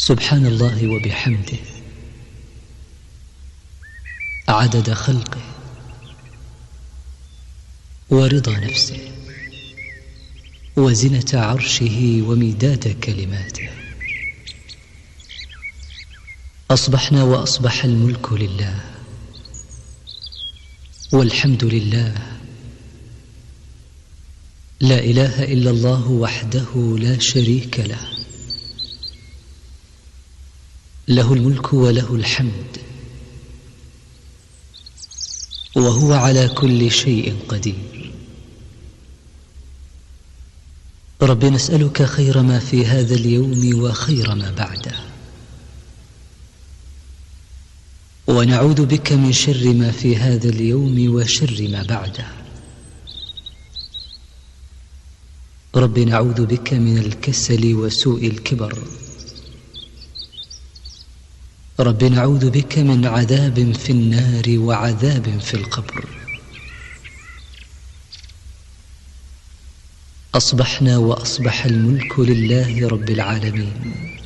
سبحان الله وبحمده عدد خلقه ورضا نفسه وزنة عرشه ومداد كلماته. أصبحنا وأصبح الملك لله والحمد لله، لا إله إلا الله وحده لا شريك له، له الملك وله الحمد وهو على كل شيء قدير. رب نسألك خير ما في هذا اليوم وخير ما بعده، ونعوذ بك من شر ما في هذا اليوم وشر ما بعده. رب نعوذ بك من الكسل وسوء الكبر. رب نعوذ بك من عذاب في النار وعذاب في القبر. أصبحنا وأصبح الملك لله رب العالمين،